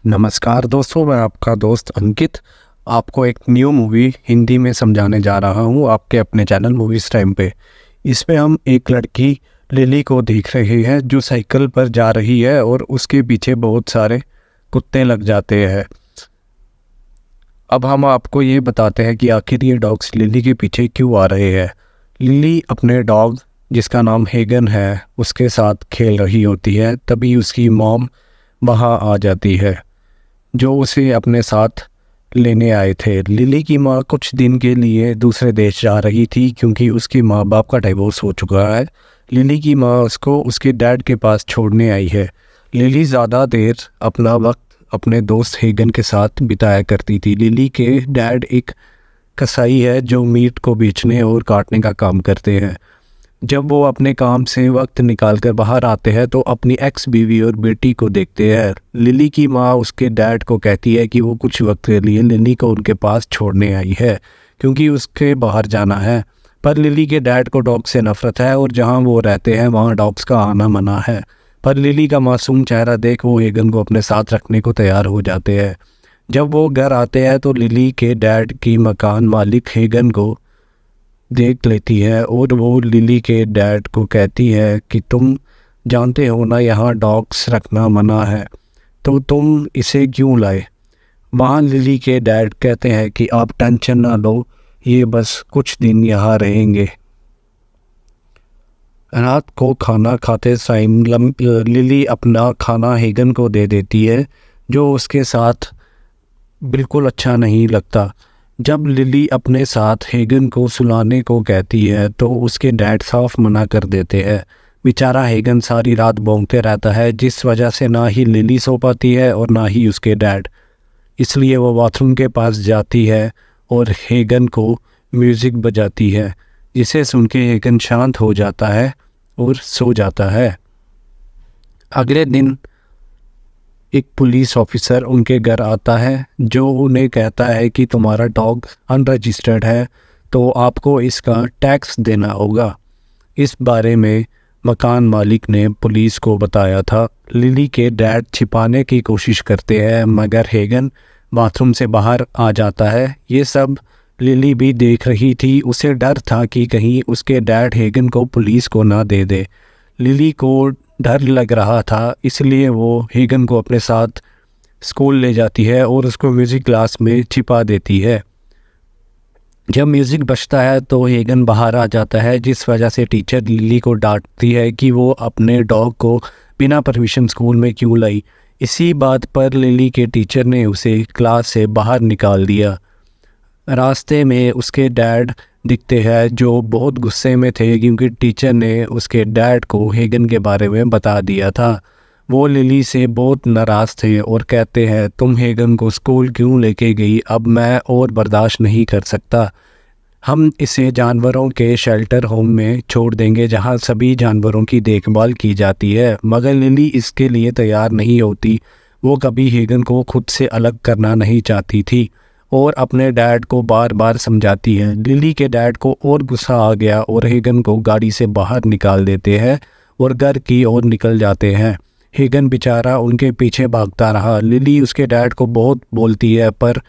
नमस्कार दोस्तों, मैं आपका दोस्त अंकित आपको एक न्यू मूवी हिंदी में समझाने जा रहा हूँ आपके अपने चैनल मूवीज़ टाइम पे। इसमें हम एक लड़की लिली को देख रहे हैं जो साइकिल पर जा रही है और उसके पीछे बहुत सारे कुत्ते लग जाते हैं। अब हम आपको ये बताते हैं कि आखिर ये डॉग्स लिली के पीछे क्यों आ रहे हैं। लिली अपने डॉग जिसका नाम हेगन है उसके साथ खेल रही होती है, तभी उसकी मॉम वहाँ आ जाती है जो उसे अपने साथ लेने आए थे। लिली की माँ कुछ दिन के लिए दूसरे देश जा रही थी क्योंकि उसकी माँ बाप का डिवोर्स हो चुका है। लिली की माँ उसको उसके डैड के पास छोड़ने आई है। लिली ज़्यादा देर अपना वक्त अपने दोस्त हेगन के साथ बिताया करती थी। लिली के डैड एक कसाई है जो मीट को बेचने और काटने का काम करते हैं। जब वो अपने काम से वक्त निकाल कर बाहर आते हैं तो अपनी एक्स बीवी और बेटी को देखते हैं। लिली की माँ उसके डैड को कहती है कि वो कुछ वक्त के लिए लिली को उनके पास छोड़ने आई है क्योंकि उसके बाहर जाना है। पर लिली के डैड को डॉग से नफरत है और जहाँ वो रहते हैं वहाँ डॉग्स का आना मना है। पर लिली का मासूम चेहरा देख वो हेगन को अपने साथ रखने को तैयार हो जाते हैं। जब वो घर आते हैं तो लिली के डैड की मकान मालिक हेगन को देख लेती है और वो लिली के डैड को कहती है कि तुम जानते हो ना यहाँ डॉग्स रखना मना है, तो तुम इसे क्यों लाए। वहाँ लिली के डैड कहते हैं कि आप टेंशन ना लो, ये बस कुछ दिन यहाँ रहेंगे। रात को खाना खाते टाइम लिली अपना खाना हेगन को दे देती है जो उसके साथ बिल्कुल अच्छा नहीं लगता। जब लिली अपने साथ हेगन को सुलाने को कहती है तो उसके डैड साफ मना कर देते हैं। बेचारा हेगन सारी रात भौंकते रहता है जिस वजह से ना ही लिली सो पाती है और ना ही उसके डैड। इसलिए वो बाथरूम के पास जाती है और हेगन को म्यूज़िक बजाती है जिसे सुन के हेगन शांत हो जाता है और सो जाता है। अगले दिन एक पुलिस ऑफिसर उनके घर आता है जो उन्हें कहता है कि तुम्हारा डॉग अनरजिस्टर्ड है तो आपको इसका टैक्स देना होगा। इस बारे में मकान मालिक ने पुलिस को बताया था। लिली के डैड छिपाने की कोशिश करते हैं मगर हेगन बाथरूम से बाहर आ जाता है। ये सब लिली भी देख रही थी। उसे डर था कि कहीं उसके डैड हेगन को पुलिस को ना दे दे। लिली को डर लग रहा था इसलिए वो हेगन को अपने साथ स्कूल ले जाती है और उसको म्यूज़िक क्लास में छिपा देती है। जब म्यूज़िक बजता है तो हेगन बाहर आ जाता है जिस वजह से टीचर लिली को डांटती है कि वो अपने डॉग को बिना परमिशन स्कूल में क्यों लाई। इसी बात पर लिली के टीचर ने उसे क्लास से बाहर निकाल दिया। रास्ते में उसके डैड दिखते हैं जो बहुत गुस्से में थे क्योंकि टीचर ने उसके डैड को हेगन के बारे में बता दिया था। वो लिली से बहुत नाराज़ थे और कहते हैं तुम हेगन को स्कूल क्यों लेके गई, अब मैं और बर्दाश्त नहीं कर सकता। हम इसे जानवरों के शेल्टर होम में छोड़ देंगे जहाँ सभी जानवरों की देखभाल की जाती है। मगर लिली इसके लिए तैयार नहीं होती। वो कभी हेगन को खुद से अलग करना नहीं चाहती थी और अपने डैड को बार बार समझाती है। लिली के डैड को और गुस्सा आ गया और हेगन को गाड़ी से बाहर निकाल देते हैं और घर की ओर निकल जाते हैं। हेगन बेचारा उनके पीछे भागता रहा। लिली उसके डैड को बहुत बोलती है पर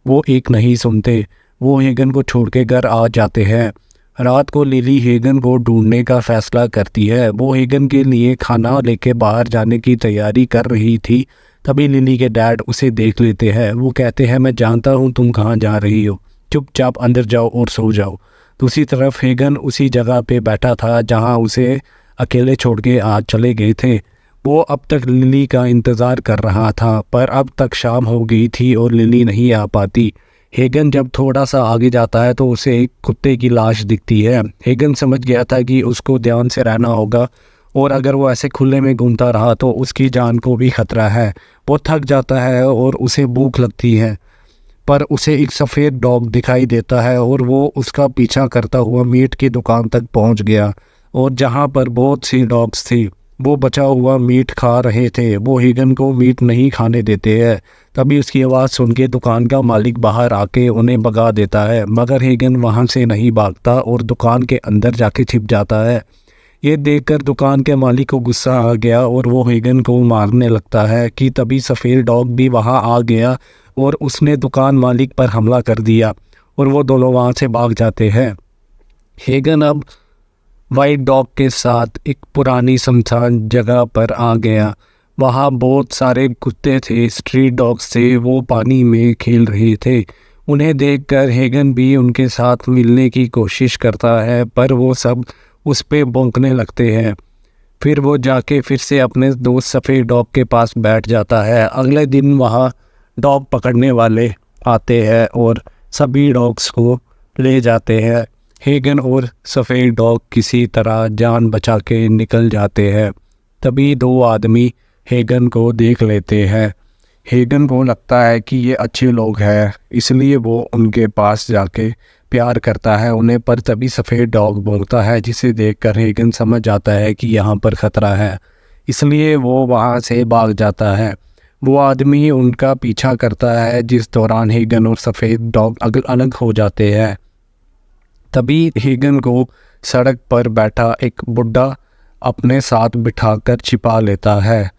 वो एक नहीं सुनते। वो हेगन को छोड़ के घर आ जाते हैं। रात को लिली हेगन को ढूंढने का फैसला करती है। वो हेगन के लिए खाना लेके बाहर जाने की तैयारी कर रही थी, तभी लिली के डैड उसे देख लेते हैं। वो कहते हैं मैं जानता हूँ तुम कहाँ जा रही हो, चुपचाप अंदर जाओ और सो जाओ। दूसरी तरफ हेगन उसी जगह पे बैठा था जहाँ उसे अकेले छोड़ के आज चले गए थे। वो अब तक लिली का इंतज़ार कर रहा था पर अब तक शाम हो गई थी और लिली नहीं आ पाती। हेगन जब थोड़ा सा आगे जाता है तो उसे एक कुत्ते की लाश दिखती है। हेगन समझ गया था कि उसको ध्यान से रहना होगा और अगर वो ऐसे खुले में घूमता रहा तो उसकी जान को भी खतरा है। वो थक जाता है और उसे भूख लगती है पर उसे एक सफ़ेद डॉग दिखाई देता है और वो उसका पीछा करता हुआ मीट की दुकान तक पहुंच गया और जहां पर बहुत सी डॉग्स थी वो बचा हुआ मीट खा रहे थे। वो हेगन को मीट नहीं खाने देते हैं। तभी उसकी आवाज़ सुन के दुकान का मालिक बाहर आके उन्हें भगा देता है मगर हेगन वहाँ से नहीं भागता और दुकान के अंदर जाके छिप जाता है। ये देखकर दुकान के मालिक को गुस्सा आ गया और वो हेगन को मारने लगता है कि तभी सफ़ेद डॉग भी वहाँ आ गया और उसने दुकान मालिक पर हमला कर दिया और वो दोनों वहाँ से भाग जाते हैं। हेगन अब वाइट डॉग के साथ एक पुरानी सुनसान जगह पर आ गया। वहाँ बहुत सारे कुत्ते थे, स्ट्रीट डॉग्स थे, वो पानी में खेल रहे थे। उन्हें देखकर हेगन भी उनके साथ मिलने की कोशिश करता है, पर वो सब उस पे भौंकने लगते हैं। फिर वो जाके फिर से अपने दोस्त सफ़ेद डॉग के पास बैठ जाता है। अगले दिन वहाँ डॉग पकड़ने वाले आते हैं और सभी डॉग्स को ले जाते हैं। हेगन और सफ़ेद डॉग किसी तरह जान बचा के निकल जाते हैं। तभी दो आदमी हेगन को देख लेते हैं। हेगन को लगता है कि ये अच्छे लोग हैं, इसलिए वो उनके पास जाके प्यार करता है उन्हें, पर तभी सफ़ेद डॉग भौंकता है, जिसे देखकर हेगन समझ जाता है कि यहाँ पर ख़तरा है, इसलिए वो वहाँ से भाग जाता है। वो आदमी उनका पीछा करता है, जिस दौरान हेगन और सफ़ेद डॉग अलग हो जाते हैं। तभी हेगन को सड़क पर बैठा एक बुढ़ा अपने साथ बिठाकर छिपा लेता है।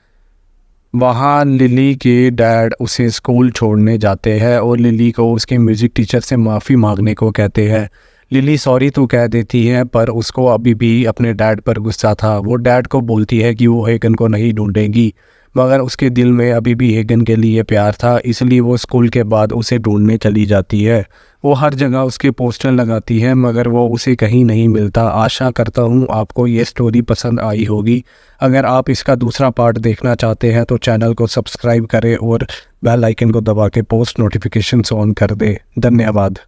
वहाँ लिली के डैड उसे स्कूल छोड़ने जाते हैं और लिली को उसके म्यूज़िक टीचर से माफ़ी मांगने को कहते हैं। लिली सॉरी तो कह देती है, पर उसको अभी भी अपने डैड पर गुस्सा था। वो डैड को बोलती है कि वो हेगन को नहीं ढूंढेगी, मगर उसके दिल में अभी भी हेगन के लिए प्यार था, इसलिए वो स्कूल के बाद उसे ढूंढने चली जाती है। वो हर जगह उसके पोस्टर लगाती है, मगर वो उसे कहीं नहीं मिलता। आशा करता हूँ आपको ये स्टोरी पसंद आई होगी। अगर आप इसका दूसरा पार्ट देखना चाहते हैं तो चैनल को सब्सक्राइब करें और बेल आइकन को दबा के पोस्ट नोटिफिकेशंस ऑन कर दें। धन्यवाद।